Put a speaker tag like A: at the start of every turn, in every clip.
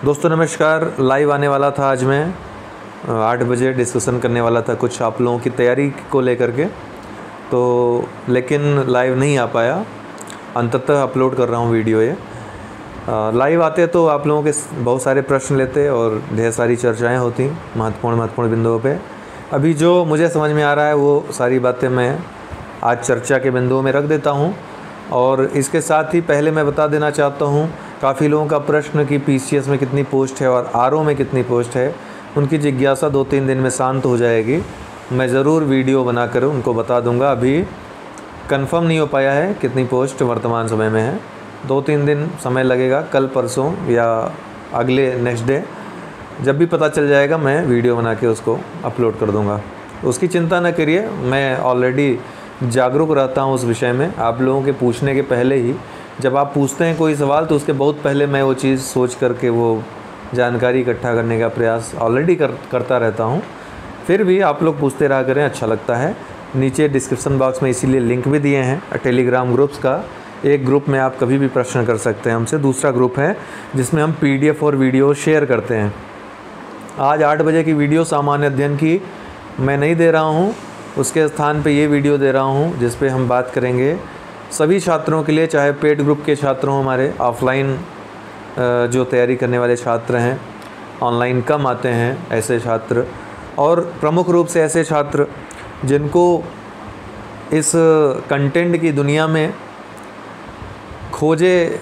A: दोस्तों नमस्कार। लाइव आने वाला था आज मैं 8 बजे डिस्कशन करने वाला था कुछ आप लोगों की तैयारी को लेकर के, तो लेकिन लाइव नहीं आ पाया। अंततः अपलोड कर रहा हूँ वीडियो ये। लाइव आते तो आप लोगों के बहुत सारे प्रश्न लेते और ढेर सारी चर्चाएं होती महत्वपूर्ण बिंदुओं पे। अभी जो मुझे समझ में आ रहा है वो सारी बातें मैं आज चर्चा के बिंदुओं में रख देता हूँ। और इसके साथ ही पहले मैं बता देना चाहता हूँ, काफ़ी लोगों का प्रश्न कि पीसीएस में कितनी पोस्ट है और आरओ में कितनी पोस्ट है, उनकी जिज्ञासा 2-3 दिन में शांत हो जाएगी। मैं ज़रूर वीडियो बनाकर उनको बता दूंगा। अभी कंफर्म नहीं हो पाया है कितनी पोस्ट वर्तमान समय में है, 2-3 दिन समय लगेगा, कल परसों या अगले नेक्स्ट डे जब भी पता चल जाएगा मैं वीडियो बना के उसको अपलोड कर दूंगा। उसकी चिंता न करिए, मैं ऑलरेडी जागरूक रहता हूँ उस विषय में। आप लोगों के पूछने के पहले ही, जब आप पूछते हैं कोई सवाल तो उसके बहुत पहले मैं वो चीज़ सोच करके वो जानकारी इकट्ठा करने का प्रयास ऑलरेडी करता रहता हूँ। फिर भी आप लोग पूछते रहा करें, अच्छा लगता है। नीचे डिस्क्रिप्शन बॉक्स में इसीलिए लिंक भी दिए हैं टेलीग्राम ग्रुप्स का। एक ग्रुप में आप कभी भी प्रश्न कर सकते हैं हमसे, दूसरा ग्रुप है जिसमें हम PDF और वीडियो शेयर करते हैं। आज 8 बजे की वीडियो सामान्य अध्ययन की मैं नहीं दे रहा हूँ, उसके स्थान पे ये वीडियो दे रहा हूँ जिस पे हम बात करेंगे सभी छात्रों के लिए, चाहे पेड ग्रुप के छात्र हों, हमारे ऑफलाइन जो तैयारी करने वाले छात्र हैं, ऑनलाइन कम आते हैं ऐसे छात्र, और प्रमुख रूप से ऐसे छात्र जिनको इस कंटेंट की दुनिया में खोजे,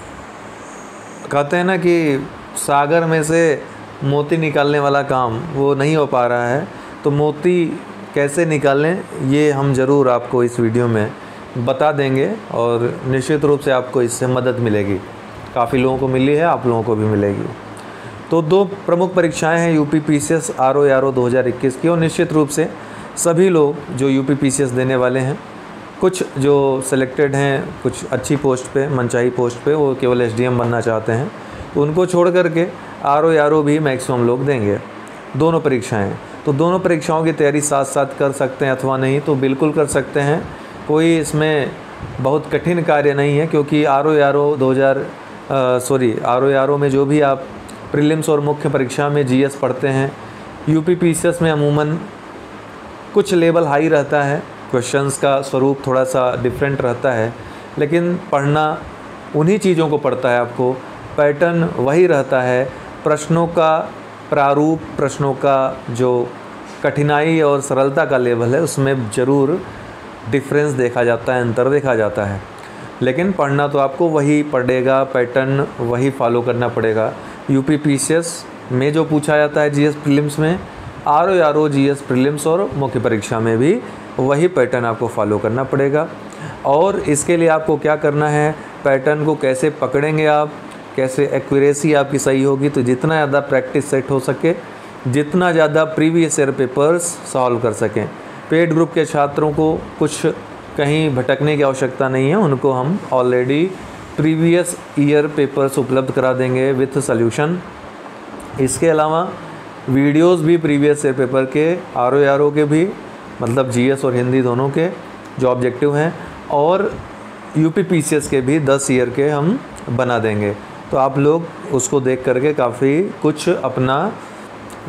A: कहते हैं ना कि सागर में से मोती निकालने वाला काम वो नहीं हो पा रहा है, तो मोती कैसे निकालें ये हम ज़रूर आपको इस वीडियो में बता देंगे और निश्चित रूप से आपको इससे मदद मिलेगी। काफ़ी लोगों को मिली है, आप लोगों को भी मिलेगी। तो 2 प्रमुख परीक्षाएं हैं यूपी पीसीएस आरओ 2021 की, और निश्चित रूप से सभी लोग जो यूपी पीसीएस देने वाले हैं, कुछ जो सिलेक्टेड हैं कुछ अच्छी पोस्ट पे, मनचाही पोस्ट पे, वो केवल एसडीएम बनना चाहते हैं, उनको छोड़ करके आरओ भी मैक्सिमम लोग देंगे। दोनों परीक्षाएँ, तो दोनों परीक्षाओं की तैयारी साथ साथ कर सकते हैं अथवा नहीं तो बिल्कुल कर सकते हैं। कोई इसमें बहुत कठिन कार्य नहीं है, क्योंकि आरओ में जो भी आप प्रीलिम्स और मुख्य परीक्षा में जीएस पढ़ते हैं, यूपी पीसीएस में अमूमन कुछ लेवल हाई रहता है, क्वेश्चंस का स्वरूप थोड़ा सा डिफरेंट रहता है, लेकिन पढ़ना उन्हीं चीज़ों को पढ़ता है, आपको पैटर्न वही रहता है। प्रश्नों का प्रारूप, प्रश्नों का जो कठिनाई और सरलता का लेवल है, उसमें ज़रूर डिफरेंस देखा जाता है, अंतर देखा जाता है, लेकिन पढ़ना तो आपको वही पड़ेगा, पैटर्न वही फॉलो करना पड़ेगा। यूपी पीसीएस में जो पूछा जाता है जीएस प्रीलिम्स में, आरओ जीएस प्रीलिम्स और मुख्य परीक्षा में भी वही पैटर्न आपको फॉलो करना पड़ेगा। और इसके लिए आपको क्या करना है, पैटर्न को कैसे पकड़ेंगे आप, कैसे एक्यूरेसी आपकी सही होगी, तो जितना ज़्यादा प्रैक्टिस सेट हो सके, जितना ज़्यादा प्रीवियस ईयर पेपर्स सॉल्व कर सकें। पेड ग्रुप के छात्रों को कुछ कहीं भटकने की आवश्यकता नहीं है, उनको हम ऑलरेडी प्रीवियस ईयर पेपर्स उपलब्ध करा देंगे विथ सॉल्यूशन। इसके अलावा वीडियोस भी प्रीवियस ईयर पेपर के, आरओ के भी, मतलब जीएस और हिंदी दोनों के जो ऑब्जेक्टिव हैं, और यूपी पीसीएस के भी 10 ईयर के हम बना देंगे। तो आप लोग उसको देख करके काफ़ी कुछ अपना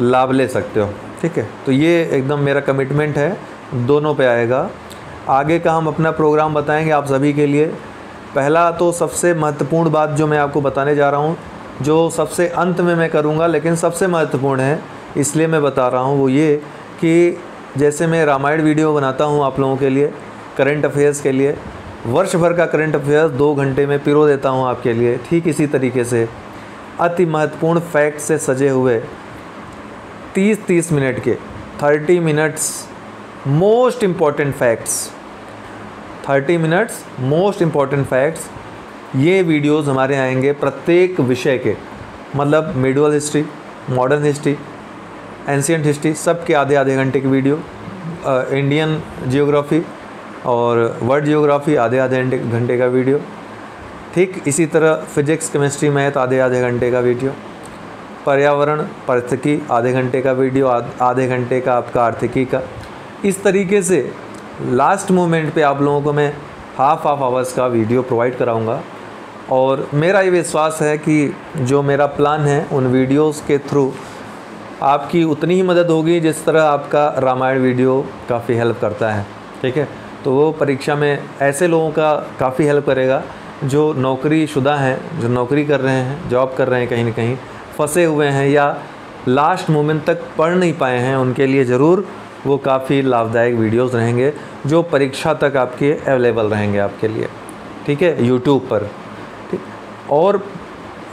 A: लाभ ले सकते हो, ठीक है। तो ये एकदम मेरा कमिटमेंट है, दोनों पे आएगा। आगे का हम अपना प्रोग्राम बताएंगे आप सभी के लिए। पहला तो सबसे महत्वपूर्ण बात जो मैं आपको बताने जा रहा हूँ, जो सबसे अंत में मैं करूँगा लेकिन सबसे महत्वपूर्ण है इसलिए मैं बता रहा हूँ, वो ये कि जैसे मैं रामायण वीडियो बनाता हूँ आप लोगों के लिए, करंट अफेयर्स के लिए, वर्ष भर का करंट अफेयर्स 2 घंटे में पिरो देता हूँ आपके लिए, ठीक इसी तरीके से अति महत्वपूर्ण फैक्ट से सजे हुए 30-30 मिनट के 30 minutes most important facts, 30 minutes most important facts, ये वीडियोस हमारे आएंगे प्रत्येक विषय के, मतलब medieval history, modern history, ancient history, सब के आधे घंटे की वीडियो, इंडियन जियोग्राफी और वर्ल्ड जियोग्राफी आधे घंटे का वीडियो, ठीक इसी तरह फिजिक्स, केमिस्ट्री, मैथ आधे घंटे का वीडियो, पर्यावरण, पारिस्थितिकी आधे घंटे का वीडियो, आधे घंटे का आपका आर्थिकी का। इस तरीके से लास्ट मोमेंट पे आप लोगों को मैं हाफ आवर्स का वीडियो प्रोवाइड कराऊंगा और मेरा ये विश्वास है कि जो मेरा प्लान है उन वीडियोस के थ्रू आपकी उतनी ही मदद होगी जिस तरह आपका रामायण वीडियो काफ़ी हेल्प करता है। ठीक है, तो वो परीक्षा में ऐसे लोगों का काफ़ी हेल्प करेगा जो नौकरी शुदा हैं, जो नौकरी कर रहे हैं, जॉब कर रहे हैं, कहीं ना कहीं फंसे हुए हैं या लास्ट मोमेंट तक पढ़ नहीं पाए हैं, उनके लिए ज़रूर वो काफ़ी लाभदायक वीडियोस रहेंगे जो परीक्षा तक आपके अवेलेबल रहेंगे आपके लिए। ठीक है, यूट्यूब पर। ठीक, और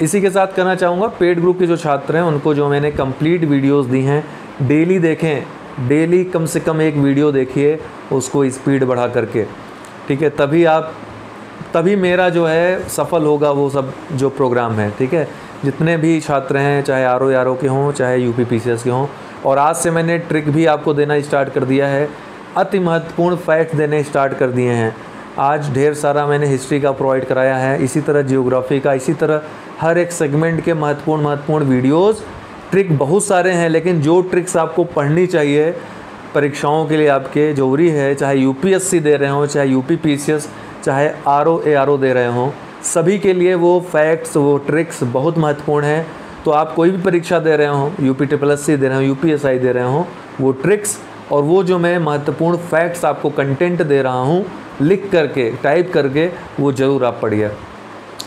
A: इसी के साथ कहना चाहूँगा पेड ग्रुप के जो छात्र हैं उनको जो मैंने कंप्लीट वीडियोस दी हैं, डेली देखें, डेली कम से कम एक वीडियो देखिए, उसको स्पीड बढ़ा करके। ठीक है, तभी मेरा जो है सफल होगा वो सब जो प्रोग्राम है। ठीक है, जितने भी छात्र हैं, चाहे आर के हों, चाहे यूपी पीसीएस के हों। और आज से मैंने ट्रिक भी आपको देना स्टार्ट कर दिया है, अति महत्वपूर्ण फैक्ट देने स्टार्ट कर दिए हैं। आज ढेर सारा मैंने हिस्ट्री का प्रोवाइड कराया है, इसी तरह जियोग्राफी का, इसी तरह हर एक सेगमेंट के महत्वपूर्ण वीडियोस। ट्रिक बहुत सारे हैं, लेकिन जो ट्रिक्स आपको पढ़नी चाहिए परीक्षाओं के लिए आपके ज़रूरी है, चाहे यूपीएससी दे रहे हों, चाहे यूपी पीसीएस, चाहे आरओ दे रहे हों, सभी के लिए वो फैक्ट्स, वो ट्रिक्स बहुत महत्वपूर्ण हैं। तो आप कोई भी परीक्षा दे रहे हों, यूपी SSC दे रहे हों, यूपीएसआई दे रहे हों, वो ट्रिक्स और वो जो मैं महत्वपूर्ण फैक्ट्स आपको कंटेंट दे रहा हूँ लिख करके, टाइप करके, वो ज़रूर आप पढ़िए।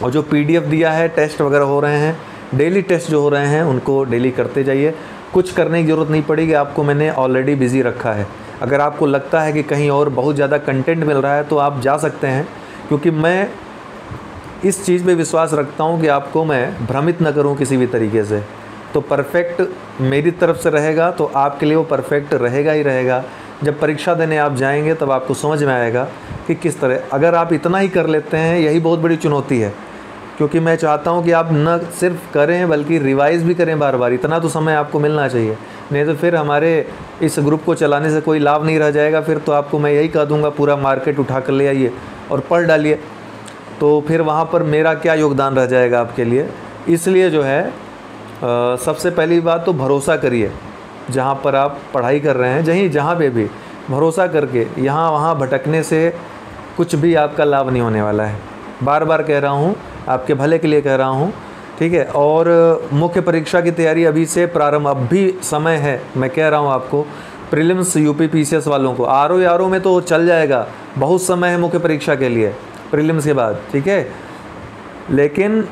A: और जो PDF दिया है, टेस्ट वगैरह हो रहे हैं, डेली टेस्ट जो हो रहे हैं उनको डेली करते जाइए। कुछ करने की ज़रूरत नहीं पड़ेगी आपको, मैंने ऑलरेडी बिज़ी रखा है। अगर आपको लगता है कि कहीं और बहुत ज़्यादा कंटेंट मिल रहा है तो आप जा सकते हैं, क्योंकि मैं इस चीज़ पे विश्वास रखता हूँ कि आपको मैं भ्रमित न करूँ किसी भी तरीके से। तो परफेक्ट मेरी तरफ से रहेगा तो आपके लिए वो परफेक्ट रहेगा ही रहेगा। जब परीक्षा देने आप जाएंगे तब आपको समझ में आएगा कि किस तरह, अगर आप इतना ही कर लेते हैं, यही बहुत बड़ी चुनौती है। क्योंकि मैं चाहता हूँ कि आप न सिर्फ करें बल्कि रिवाइज़ भी करें बार बार, इतना तो समय आपको मिलना चाहिए। नहीं तो फिर हमारे इस ग्रुप को चलाने से कोई लाभ नहीं रह जाएगा। फिर तो आपको मैं यही कह दूँगा पूरा मार्केट उठा कर ले आइए और पढ़ डालिए, तो फिर वहाँ पर मेरा क्या योगदान रह जाएगा आपके लिए। इसलिए जो है सबसे पहली बात तो भरोसा करिए, जहाँ पर आप पढ़ाई कर रहे हैं, जहाँ पे भी भरोसा करके यहाँ वहाँ भटकने से कुछ भी आपका लाभ नहीं होने वाला है। बार बार कह रहा हूँ, आपके भले के लिए कह रहा हूँ। ठीक है, और मुख्य परीक्षा की तैयारी अभी से प्रारंभ, अब भी समय है। मैं कह रहा हूँ आपको, प्रीलिम्स यूपी पीसीएस वालों को, आरओ में तो चल जाएगा, बहुत समय है मुख्य परीक्षा के लिए प्रीलिम्स के बाद। ठीक है, लेकिन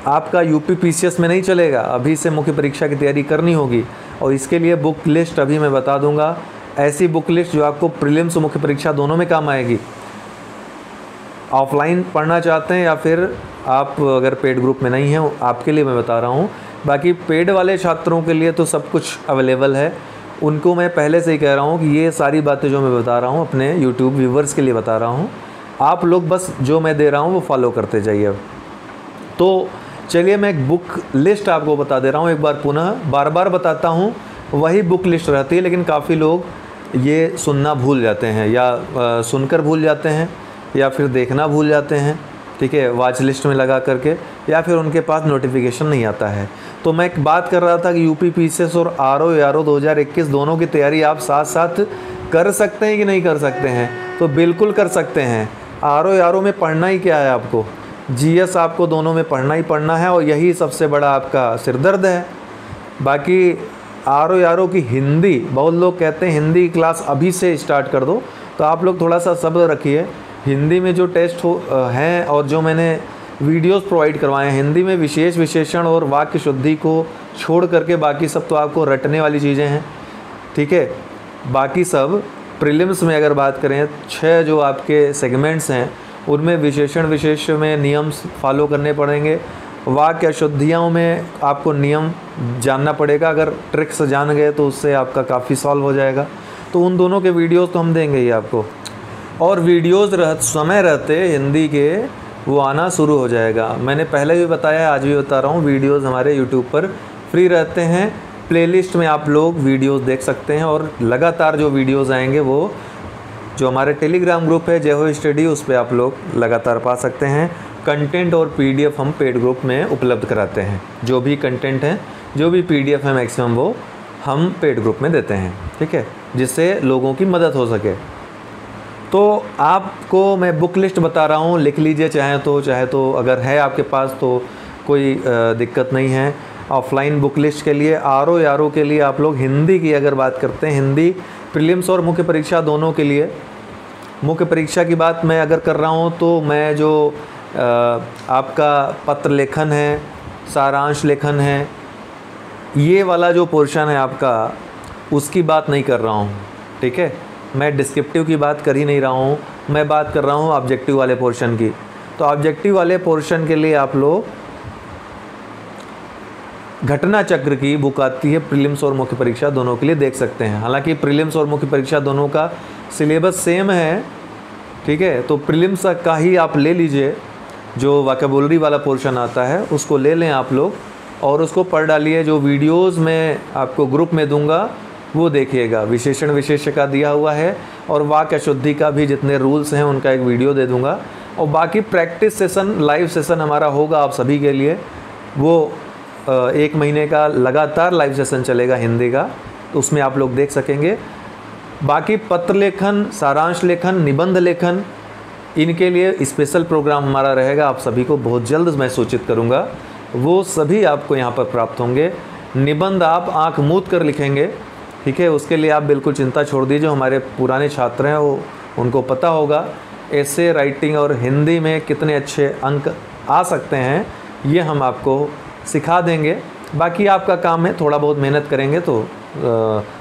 A: आपका यूपी पीसीएस में नहीं चलेगा, अभी से मुख्य परीक्षा की तैयारी करनी होगी। और इसके लिए बुक लिस्ट अभी मैं बता दूंगा, ऐसी बुक लिस्ट जो आपको प्रीलिम्स और मुख्य परीक्षा दोनों में काम आएगी। ऑफलाइन पढ़ना चाहते हैं या फिर आप अगर पेड ग्रुप में नहीं हैं, आपके लिए मैं बता रहा हूँ। बाकी पेड वाले छात्रों के लिए तो सब कुछ अवेलेबल है, उनको मैं पहले से ही कह रहा हूँ कि ये सारी बातें जो मैं बता रहा हूँ अपने यूट्यूब व्यूवर्स के लिए बता रहा हूँ। आप लोग बस जो मैं दे रहा हूँ वो फॉलो करते जाइए। तो चलिए मैं एक बुक लिस्ट आपको बता दे रहा हूँ, एक बार पुनः बार बार बताता हूँ, वही बुक लिस्ट रहती है, लेकिन काफ़ी लोग ये सुनना भूल जाते हैं या सुनकर भूल जाते हैं या फिर देखना भूल जाते हैं। ठीक है, वॉच लिस्ट में लगा करके, या फिर उनके पास नोटिफिकेशन नहीं आता है। तो मैं एक बात कर रहा था कि यूपी पीसीएस और आरओ 2021 दोनों की तैयारी आप साथ साथ कर सकते हैं कि नहीं कर सकते हैं? तो बिल्कुल कर सकते हैं। आरओ में पढ़ना ही क्या है, आपको जीएस आपको दोनों में पढ़ना ही पढ़ना है, और यही सबसे बड़ा आपका सिरदर्द है। बाकी आरओ की हिंदी, बहुत लोग कहते हैं हिंदी क्लास अभी से स्टार्ट कर दो, तो आप लोग थोड़ा सा सब्र रखिए। हिंदी में जो टेस्ट हैं और जो मैंने वीडियोस प्रोवाइड करवाए हैं हिंदी में, विशेष विशेषण और वाक्य शुद्धि को छोड़ करके बाकी सब तो आपको रटने वाली चीज़ें हैं। ठीक है, बाकी सब प्रीलिम्स में अगर बात करें, 6 जो आपके सेगमेंट्स हैं उनमें विशेष में नियम फॉलो करने पड़ेंगे। वाक्य अशुद्धियों में आपको नियम जानना पड़ेगा, अगर ट्रिक्स जान गए तो उससे आपका काफ़ी सॉल्व हो जाएगा। तो उन दोनों के वीडियोस तो हम देंगे ही आपको, और वीडियोस समय रहते हिंदी के वो आना शुरू हो जाएगा। मैंने पहले भी बताया, आज भी बता रहा हूँ, वीडियोस हमारे यूट्यूब पर फ्री रहते हैं। प्लेलिस्ट में आप लोग वीडियोस देख सकते हैं, और लगातार जो वीडियोस आएंगे वो जो हमारे टेलीग्राम ग्रुप है जय हो स्टडी, उस पर आप लोग लगातार पा सकते हैं। कंटेंट और PDF हम पेड ग्रुप में उपलब्ध कराते हैं। जो भी कंटेंट है, जो भी PDF है मैक्सिमम, वो हम पेड ग्रुप में देते हैं। ठीक है, जिससे लोगों की मदद हो सके। तो आपको मैं बुक लिस्ट बता रहा हूँ, लिख लीजिए चाहे तो अगर है आपके पास तो कोई दिक्कत नहीं है। ऑफलाइन बुक लिस्ट के लिए आर के लिए आप लोग हिंदी की अगर बात करते हैं, हिंदी प्रीलिम्स और मुख्य परीक्षा दोनों के लिए, मुख्य परीक्षा की बात मैं अगर कर रहा हूँ तो मैं जो आपका पत्र लेखन है, सारांश लेखन है, ये वाला जो पोर्शन है आपका, उसकी बात नहीं कर रहा हूँ, ठीक है। मैं डिस्क्रिप्टिव की बात कर ही नहीं रहा हूँ, मैं बात कर रहा हूँ ऑब्जेक्टिव वाले पोर्शन की। तो ऑब्जेक्टिव वाले पोर्शन के लिए आप लोग घटना चक्र की बुक आती है, प्रीलिम्स और मुख्य परीक्षा दोनों के लिए देख सकते हैं। हालांकि प्रीलिम्स और मुख्य परीक्षा दोनों का सिलेबस सेम है, ठीक है। तो प्रीलिम्स का ही आप ले लीजिए, जो वोकैबुलरी वाला पोर्शन आता है उसको ले लें आप लोग और उसको पढ़ डालिए। जो वीडियोज़ मैं आपको ग्रुप में दूंगा वो देखिएगा, विशेषण विशेष्य का दिया हुआ है और वाक्य अशुद्धि का भी जितने रूल्स हैं उनका एक वीडियो दे दूंगा। और बाकी प्रैक्टिस सेशन, लाइव सेशन हमारा होगा आप सभी के लिए, वो 1 महीने का लगातार लाइव सेशन चलेगा हिंदी का, तो उसमें आप लोग देख सकेंगे। बाकी पत्र लेखन, सारांश लेखन, निबंध लेखन, इनके लिए स्पेशल प्रोग्राम हमारा रहेगा, आप सभी को बहुत जल्द मैं सूचित करूंगा, वो सभी आपको यहाँ पर प्राप्त होंगे। निबंध आप आँख मूंद कर लिखेंगे, ठीक है। उसके लिए आप बिल्कुल चिंता छोड़ दीजिए, जो हमारे पुराने छात्र हैं वो उनको पता होगा ऐसे राइटिंग और हिंदी में कितने अच्छे अंक आ सकते हैं, ये हम आपको सिखा देंगे। बाकी आपका काम है, थोड़ा बहुत मेहनत करेंगे तो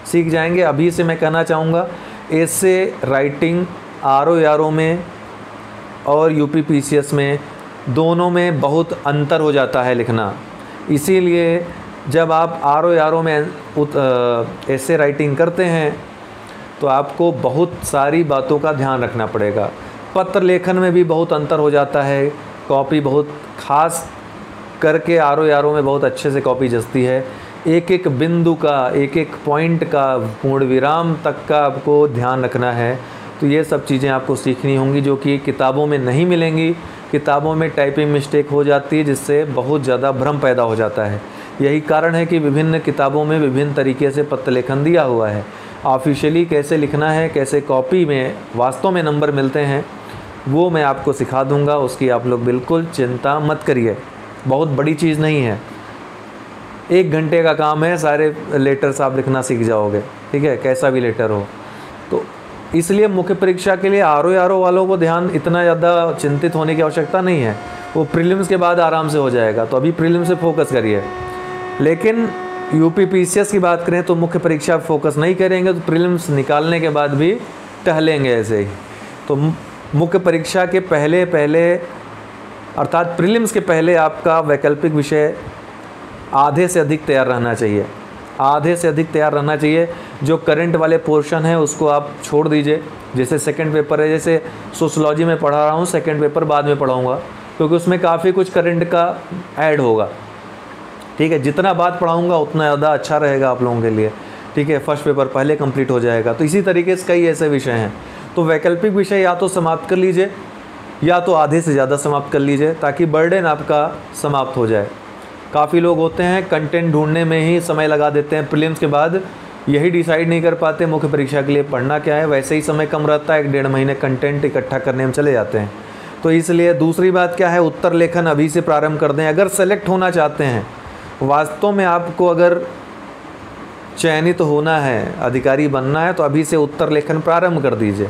A: सीख जाएंगे। अभी से मैं कहना चाहूँगा, ऐसे राइटिंग आर में और यूपीपीसीएस में दोनों में बहुत अंतर हो जाता है लिखना। इसीलिए जब आप आर में ऐसे राइटिंग करते हैं तो आपको बहुत सारी बातों का ध्यान रखना पड़ेगा। पत्र लेखन में भी बहुत अंतर हो जाता है, कॉपी बहुत खास करके आर में बहुत अच्छे से कॉपी जचती है। एक एक बिंदु का, एक एक पॉइंट का, पूर्ण विराम तक का आपको ध्यान रखना है। तो ये सब चीज़ें आपको सीखनी होंगी जो कि किताबों में नहीं मिलेंगी। किताबों में टाइपिंग मिस्टेक हो जाती है जिससे बहुत ज़्यादा भ्रम पैदा हो जाता है। यही कारण है कि विभिन्न किताबों में विभिन्न तरीके से पत्र लेखन दिया हुआ है। ऑफिशियली कैसे लिखना है, कैसे कॉपी में वास्तव में नंबर मिलते हैं, वो मैं आपको सिखा दूंगा, उसकी आप लोग बिल्कुल चिंता मत करिए। बहुत बड़ी चीज़ नहीं है, 1 घंटे का काम है, सारे लेटर्स आप लिखना सीख जाओगे, ठीक है, कैसा भी लेटर हो। तो इसलिए मुख्य परीक्षा के लिए आर वालों को ध्यान इतना ज़्यादा चिंतित होने की आवश्यकता नहीं है, वो प्रीलिम्स के बाद आराम से हो जाएगा। तो अभी प्रीलिम्स से फोकस करिए। लेकिन यूपीपीसीएस की बात करें तो मुख्य परीक्षा फोकस नहीं करेंगे तो प्रीलिम्स निकालने के बाद भी टहलेंगे ऐसे ही। तो मुख्य परीक्षा के पहले अर्थात प्रीलिम्स के पहले आपका वैकल्पिक विषय आधे से अधिक तैयार रहना चाहिए, आधे से अधिक तैयार रहना चाहिए। जो करंट वाले पोर्शन है उसको आप छोड़ दीजिए। जैसे सेकंड पेपर है, जैसे सोशियोलॉजी में पढ़ा रहा हूँ, सेकंड पेपर बाद में पढ़ाऊँगा क्योंकि उसमें काफ़ी कुछ करंट का ऐड होगा, ठीक है। जितना बाद पढ़ाऊँगा उतना ज़्यादा अच्छा रहेगा आप लोगों के लिए, ठीक है। फर्स्ट पेपर पहले कंप्लीट हो जाएगा। तो इसी तरीके से कई ऐसे विषय हैं। तो वैकल्पिक विषय या तो समाप्त कर लीजिए या तो आधे से ज़्यादा समाप्त कर लीजिए ताकि बर्डन आपका समाप्त हो जाए। काफ़ी लोग होते हैं कंटेंट ढूंढने में ही समय लगा देते हैं, प्रीलिम्स के बाद यही डिसाइड नहीं कर पाते मुख्य परीक्षा के लिए पढ़ना क्या है, वैसे ही समय कम रहता है, 1-1.5 महीने कंटेंट इकट्ठा करने में चले जाते हैं। तो इसलिए दूसरी बात क्या है, उत्तर लेखन अभी से प्रारंभ कर दें। अगर सेलेक्ट होना चाहते हैं, वास्तव में आपको अगर चयनित होना है, अधिकारी बनना है, तो अभी से उत्तर लेखन प्रारंभ कर दीजिए,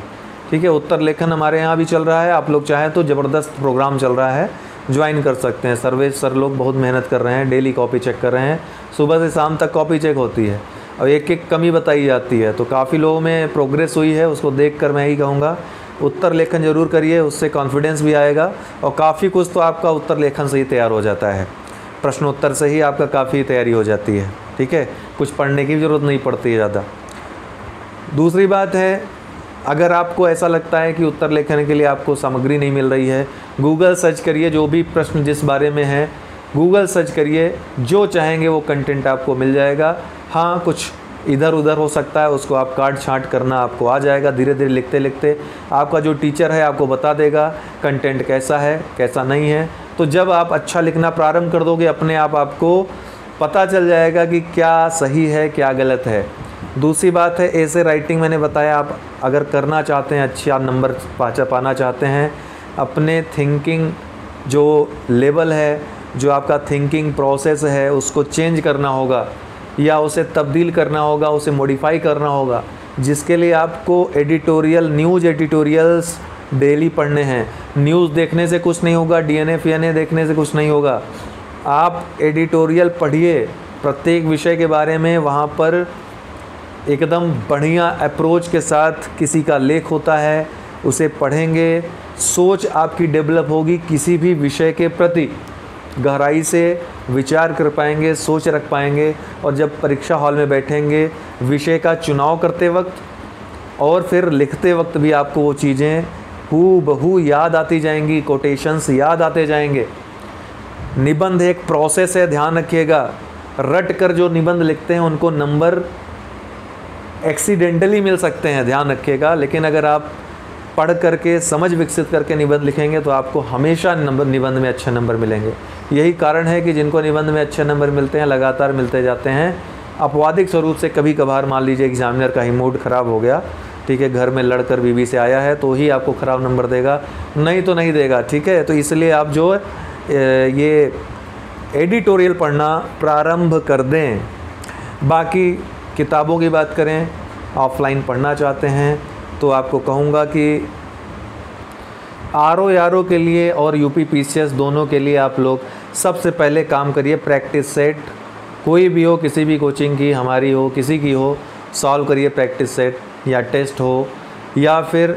A: ठीक है। उत्तर लेखन हमारे यहाँ भी चल रहा है, आप लोग चाहें तो ज़बरदस्त प्रोग्राम चल रहा है, ज्वाइन कर सकते हैं। सर्वेश सर लोग बहुत मेहनत कर रहे हैं, डेली कॉपी चेक कर रहे हैं, सुबह से शाम तक कॉपी चेक होती है और एक एक कमी बताई जाती है। तो काफ़ी लोगों में प्रोग्रेस हुई है, उसको देखकर मैं ही कहूँगा उत्तर लेखन ज़रूर करिए, उससे कॉन्फिडेंस भी आएगा और काफ़ी कुछ तो आपका उत्तर लेखन से ही तैयार हो जाता है, प्रश्नोत्तर से ही आपका काफ़ी तैयारी हो जाती है, ठीक है। कुछ पढ़ने की ज़रूरत नहीं पड़ती है ज़्यादा। दूसरी बात है, अगर आपको ऐसा लगता है कि उत्तर लेखन के लिए आपको सामग्री नहीं मिल रही है, गूगल सर्च करिए, जो भी प्रश्न जिस बारे में है गूगल सर्च करिए, जो चाहेंगे वो कंटेंट आपको मिल जाएगा। हाँ, कुछ इधर उधर हो सकता है, उसको आप काट छाँट करना आपको आ जाएगा। धीरे धीरे लिखते लिखते आपका जो टीचर है आपको बता देगा कंटेंट कैसा है कैसा नहीं है। तो जब आप अच्छा लिखना प्रारंभ कर दोगे, अपने आप आपको पता चल जाएगा कि क्या सही है क्या गलत है। दूसरी बात है ऐसे राइटिंग, मैंने बताया आप अगर करना चाहते हैं, अच्छा नंबर पाना चाहते हैं, अपने थिंकिंग जो लेवल है, जो आपका थिंकिंग प्रोसेस है, उसको चेंज करना होगा या उसे तब्दील करना होगा, उसे मॉडिफाई करना होगा, जिसके लिए आपको एडिटोरियल, न्यूज़ एडिटोरियल्स डेली पढ़ने हैं। न्यूज़ देखने से कुछ नहीं होगा, डीएनए फीएनए देखने से कुछ नहीं होगा। आप एडिटोरियल पढ़िए प्रत्येक विषय के बारे में, वहाँ पर एकदम बढ़िया अप्रोच के साथ किसी का लेख होता है, उसे पढ़ेंगे, सोच आपकी डेवलप होगी, किसी भी विषय के प्रति गहराई से विचार कर पाएंगे, सोच रख पाएंगे, और जब परीक्षा हॉल में बैठेंगे विषय का चुनाव करते वक्त और फिर लिखते वक्त भी आपको वो चीज़ें हूबहू याद आती जाएंगी, कोटेशंस याद आते जाएंगे। निबंध एक प्रोसेस है, ध्यान रखिएगा। रट कर जो निबंध लिखते हैं उनको नंबर एक्सीडेंटली मिल सकते हैं, ध्यान रखिएगा, लेकिन अगर आप पढ़ करके समझ विकसित करके निबंध लिखेंगे तो आपको हमेशा निबंध में अच्छे नंबर मिलेंगे। यही कारण है कि जिनको निबंध में अच्छे नंबर मिलते हैं लगातार मिलते जाते हैं। अपवादिक स्वरूप से कभी कभार मान लीजिए एग्जामिनर का ही मूड ख़राब हो गया, ठीक है, घर में लड़कर बीवी से आया है, तो ही आपको ख़राब नंबर देगा, नहीं तो नहीं देगा, ठीक है। तो इसलिए आप जो ये एडिटोरियल पढ़ना प्रारंभ कर दें। बाकी किताबों की बात करें, ऑफलाइन पढ़ना चाहते हैं तो आपको कहूँगा कि आरओ के लिए और यूपी पीसीएस दोनों के लिए आप लोग सबसे पहले काम करिए, प्रैक्टिस सेट कोई भी हो, किसी भी कोचिंग की, हमारी हो, किसी की हो, सॉल्व करिए प्रैक्टिस सेट या टेस्ट हो, या फिर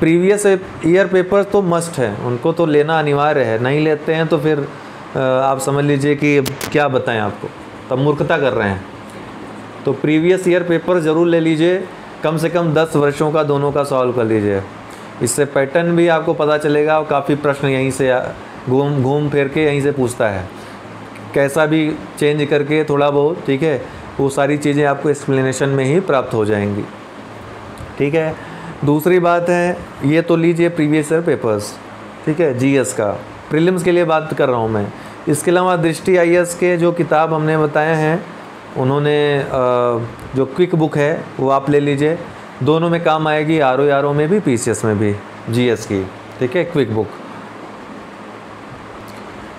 A: प्रीवियस ईयर पेपर्स तो मस्ट है, उनको तो लेना अनिवार्य है। नहीं लेते हैं तो फिर आप समझ लीजिए कि क्या बताएं आपको, तब मूर्खता कर रहे हैं। तो प्रीवियस ईयर पेपर ज़रूर ले लीजिए, कम से कम 10 वर्षों का दोनों का सॉल्व कर लीजिए, इससे पैटर्न भी आपको पता चलेगा और काफ़ी प्रश्न यहीं से घूम फिर के यहीं से पूछता है, कैसा भी चेंज करके थोड़ा बहुत, ठीक है, वो सारी चीज़ें आपको एक्सप्लेनेशन में ही प्राप्त हो जाएंगी, ठीक है। दूसरी बात है, ये तो लीजिए प्रीवियस ईयर पेपर्स, ठीक है, जीएस का, प्रीलिम्स के लिए बात कर रहा हूँ मैं। इसके अलावा दृष्टि आईएएस के जो किताब हमने बताए हैं, उन्होंने जो क्विक बुक है वो आप ले लीजिए, दोनों में काम आएगी, आरओ में भी, पीसीएस में भी, जीएस की, ठीक है, क्विक बुक।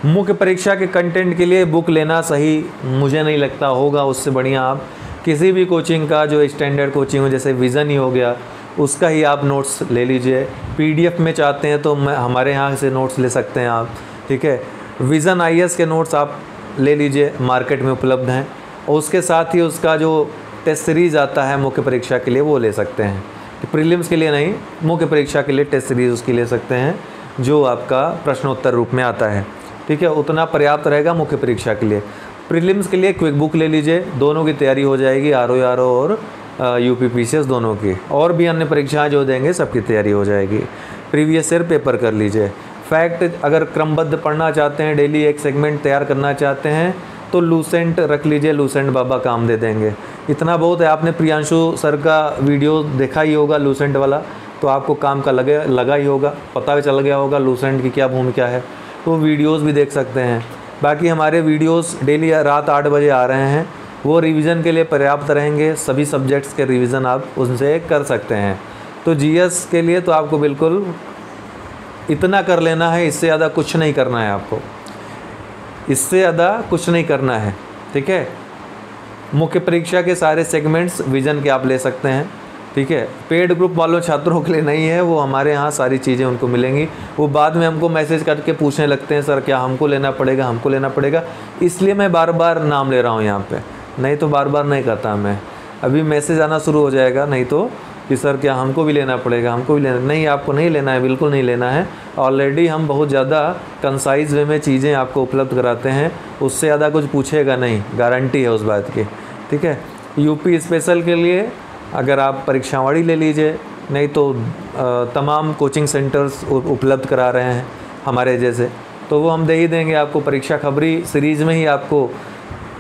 A: मुख्य परीक्षा के कंटेंट के लिए बुक लेना सही मुझे नहीं लगता होगा, उससे बढ़िया आप किसी भी कोचिंग का जो स्टैंडर्ड कोचिंग हो, जैसे विज़न ही हो गया, उसका ही आप नोट्स ले लीजिए। पीडीएफ में चाहते हैं तो हमारे यहाँ से नोट्स ले सकते हैं आप, ठीक है। विज़न आईएएस के नोट्स आप ले लीजिए, मार्केट में उपलब्ध हैं, और उसके साथ ही उसका जो टेस्ट सीरीज़ आता है मुख्य परीक्षा के लिए वो ले सकते हैं। तो प्रीलिम्स के लिए नहीं, मुख्य परीक्षा के लिए टेस्ट सीरीज़ उसकी ले सकते हैं जो आपका प्रश्नोत्तर रूप में आता है, ठीक है, उतना पर्याप्त रहेगा मुख्य परीक्षा के लिए। प्रीलिम्स के लिए क्विक बुक ले लीजिए, दोनों की तैयारी हो जाएगी, आरओ और यूपी पीसीएस दोनों की, और भी अन्य परीक्षाएं जो देंगे सबकी तैयारी हो जाएगी। प्रीवियस ईयर पेपर कर लीजिए। फैक्ट अगर क्रमबद्ध पढ़ना चाहते हैं, डेली एक सेगमेंट तैयार करना चाहते हैं तो लूसेंट रख लीजिए, लूसेंट बाबा काम दे देंगे। इतना बहुत है, आपने प्रियांशु सर का वीडियो देखा ही होगा लूसेंट वाला, तो आपको काम का लगा ही होगा, पता भी चल गया होगा लूसेंट की क्या भूमिका है, तो वीडियोस भी देख सकते हैं। बाकी हमारे वीडियोस डेली रात 8 बजे आ रहे हैं, वो रिवीजन के लिए पर्याप्त रहेंगे, सभी सब्जेक्ट्स के रिवीजन आप उनसे कर सकते हैं। तो जीएस के लिए तो आपको बिल्कुल इतना कर लेना है, इससे ज़्यादा कुछ नहीं करना है आपको, इससे ज़्यादा कुछ नहीं करना है, ठीक है। मुख्य परीक्षा के सारे सेगमेंट्स विज़न के आप ले सकते हैं, ठीक है। पेड ग्रुप वालों छात्रों के लिए नहीं है, वो हमारे यहाँ सारी चीज़ें उनको मिलेंगी। वो बाद में हमको मैसेज करके पूछने लगते हैं, सर क्या हमको लेना पड़ेगा, हमको लेना पड़ेगा, इसलिए मैं बार बार नाम ले रहा हूँ यहाँ पे, नहीं तो बार बार नहीं करता मैं। अभी मैसेज आना शुरू हो जाएगा, नहीं तो कि सर क्या हमको भी लेना पड़ेगा, हमको भी लेना, नहीं, आपको नहीं लेना है, बिल्कुल नहीं लेना है। ऑलरेडी हम बहुत ज़्यादा कंसाइज वे में चीज़ें आपको उपलब्ध कराते हैं, उससे ज़्यादा कुछ पूछेगा नहीं, गारंटी है उस बात की, ठीक है। यूपी स्पेशल के लिए अगर आप परीक्षावाड़ी ले लीजिए, नहीं तो तमाम कोचिंग सेंटर्स उपलब्ध करा रहे हैं हमारे जैसे, तो वो हम दे ही देंगे आपको। परीक्षा खबरी सीरीज़ में ही आपको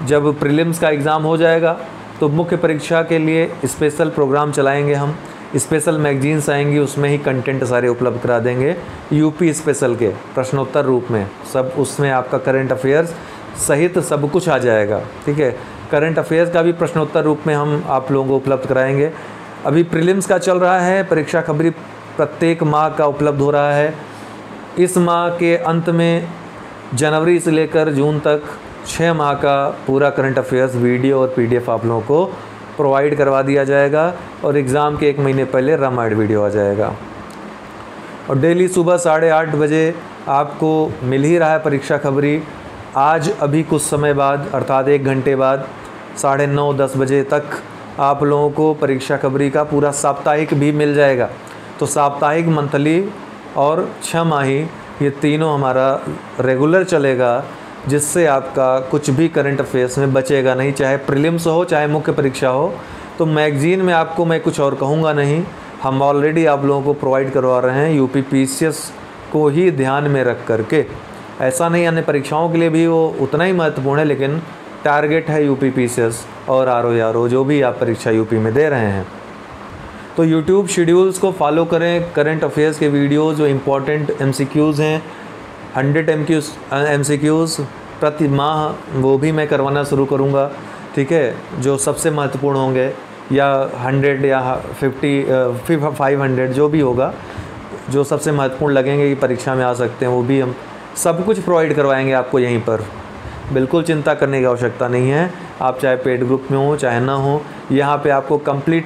A: जब प्रीलिम्स का एग्ज़ाम हो जाएगा तो मुख्य परीक्षा के लिए स्पेशल प्रोग्राम चलाएंगे हम, स्पेशल मैगजीन्स आएंगी, उसमें ही कंटेंट सारे उपलब्ध करा देंगे यूपी स्पेशल के प्रश्नोत्तर रूप में, सब उसमें आपका करंट अफेयर्स सहित सब कुछ आ जाएगा, ठीक है। करंट अफेयर्स का भी प्रश्नोत्तर रूप में हम आप लोगों को उपलब्ध कराएंगे। अभी प्रीलिम्स का चल रहा है, परीक्षा खबरी प्रत्येक माह का उपलब्ध हो रहा है। इस माह के अंत में जनवरी से लेकर जून तक 6 माह का पूरा करंट अफेयर्स वीडियो और PDF आप लोगों को प्रोवाइड करवा दिया जाएगा और एग्ज़ाम के 1 महीने पहले रामायण वीडियो आ जाएगा। और डेली सुबह 8:30 बजे आपको मिल ही रहा है परीक्षा खबरी। आज अभी कुछ समय बाद अर्थात 1 घंटे बाद 9:30-10 बजे तक आप लोगों को परीक्षा खबरी का पूरा साप्ताहिक भी मिल जाएगा। तो साप्ताहिक, मंथली और 6 माही ये तीनों हमारा रेगुलर चलेगा, जिससे आपका कुछ भी करंट अफेयर्स में बचेगा नहीं, चाहे प्रीलिम्स हो चाहे मुख्य परीक्षा हो। तो मैगज़ीन में आपको मैं कुछ और कहूँगा नहीं, हम ऑलरेडी आप लोगों को प्रोवाइड करवा रहे हैं यूपी PCS को ही ध्यान में रख करके। ऐसा नहीं अन्य परीक्षाओं के लिए भी वो उतना ही महत्वपूर्ण है, लेकिन टारगेट है यूपी PCS और RO जो भी आप परीक्षा यूपी में दे रहे हैं। तो यूट्यूब शेड्यूल्स को फॉलो करें। करंट अफेयर्स के वीडियो जो इम्पोर्टेंट MCQs हैं, 100 MCQs प्रति माह वो भी मैं करवाना शुरू करूँगा, ठीक है, जो सबसे महत्वपूर्ण होंगे, या 100 या 500 जो भी होगा, जो सबसे महत्वपूर्ण लगेंगे कि परीक्षा में आ सकते हैं, वो भी हम सब कुछ प्रोवाइड करवाएंगे आपको यहीं पर। बिल्कुल चिंता करने की आवश्यकता नहीं है, आप चाहे पेड ग्रुप में हो चाहे ना हो, यहाँ पे आपको कंप्लीट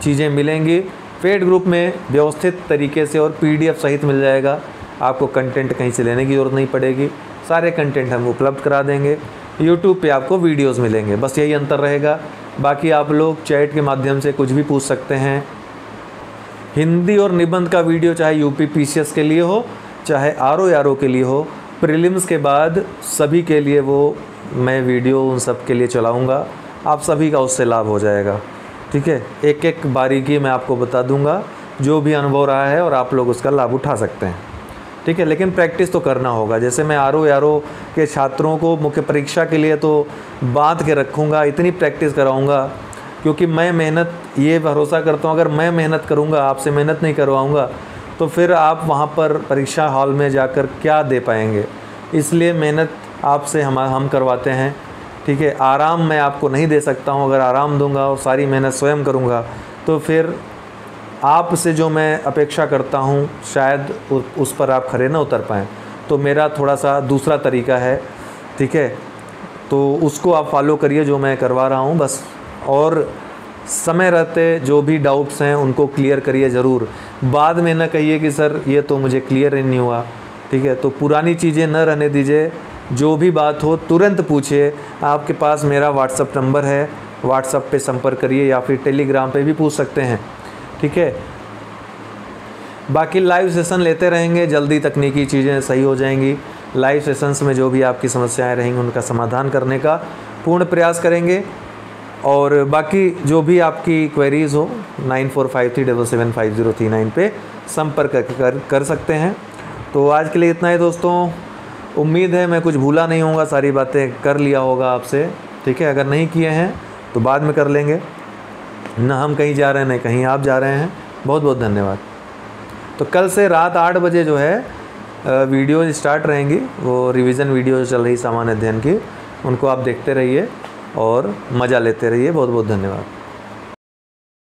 A: चीज़ें मिलेंगी। पेड ग्रुप में व्यवस्थित तरीके से और PDF सहित मिल जाएगा, आपको कंटेंट कहीं से लेने की ज़रूरत नहीं पड़ेगी, सारे कंटेंट हम उपलब्ध करा देंगे। यूट्यूब पे आपको वीडियोस मिलेंगे, बस यही अंतर रहेगा। बाकी आप लोग चैट के माध्यम से कुछ भी पूछ सकते हैं। हिंदी और निबंध का वीडियो चाहे यूपी PCS के लिए हो चाहे RO के लिए हो, प्रीलिम्स के बाद सभी के लिए वो मैं वीडियो उन सब के लिए चलाऊँगा, आप सभी का उससे लाभ हो जाएगा, ठीक है। एक एक बारीकी मैं आपको बता दूंगा जो भी अनुभव रहा है, और आप लोग उसका लाभ उठा सकते हैं, ठीक है। लेकिन प्रैक्टिस तो करना होगा। जैसे मैं RO के छात्रों को मुख्य परीक्षा के लिए तो बांध के रखूँगा, इतनी प्रैक्टिस कराऊँगा, क्योंकि मैं मेहनत ये भरोसा करता हूँ, अगर मैं मेहनत करूँगा, आपसे मेहनत नहीं करवाऊँगा, तो फिर आप वहाँ पर परीक्षा हॉल में जाकर क्या दे पाएंगे। इसलिए मेहनत आपसे हम करवाते हैं, ठीक है। आराम मैं आपको नहीं दे सकता हूँ, अगर आराम दूंगा और सारी मेहनत स्वयं करूँगा तो फिर आपसे जो मैं अपेक्षा करता हूँ शायद उस पर आप खरे ना उतर पाएँ। तो मेरा थोड़ा सा दूसरा तरीका है, ठीक है, तो उसको आप फॉलो करिए जो मैं करवा रहा हूँ बस। और समय रहते जो भी डाउट्स हैं उनको क्लियर करिए ज़रूर, बाद में ना कहिए कि सर ये तो मुझे क्लियर ही नहीं हुआ, ठीक है। तो पुरानी चीज़ें न रहने दीजिए, जो भी बात हो तुरंत पूछिए। आपके पास मेरा WhatsApp नंबर है, WhatsApp पे संपर्क करिए, या फिर टेलीग्राम पे भी पूछ सकते हैं, ठीक है। बाकी लाइव सेशन लेते रहेंगे, जल्दी तकनीकी चीज़ें सही हो जाएंगी। लाइव सेशंस में जो भी आपकी समस्याएं रहेंगी उनका समाधान करने का पूर्ण प्रयास करेंगे। और बाकी जो भी आपकी क्वेरीज़ हो 9453775039 पे संपर्क कर सकते हैं। तो आज के लिए इतना ही दोस्तों, उम्मीद है मैं कुछ भूला नहीं होगा, सारी बातें कर लिया होगा आपसे, ठीक है। अगर नहीं किए हैं तो बाद में कर लेंगे, ना हम कहीं जा रहे हैं ना कहीं आप जा रहे हैं। बहुत बहुत धन्यवाद। तो कल से रात 8 बजे जो है वीडियो स्टार्ट रहेंगी, वो रिवीजन वीडियो जो चल रही सामान्य अध्ययन की, उनको आप देखते रहिए और मज़ा लेते रहिए। बहुत बहुत धन्यवाद।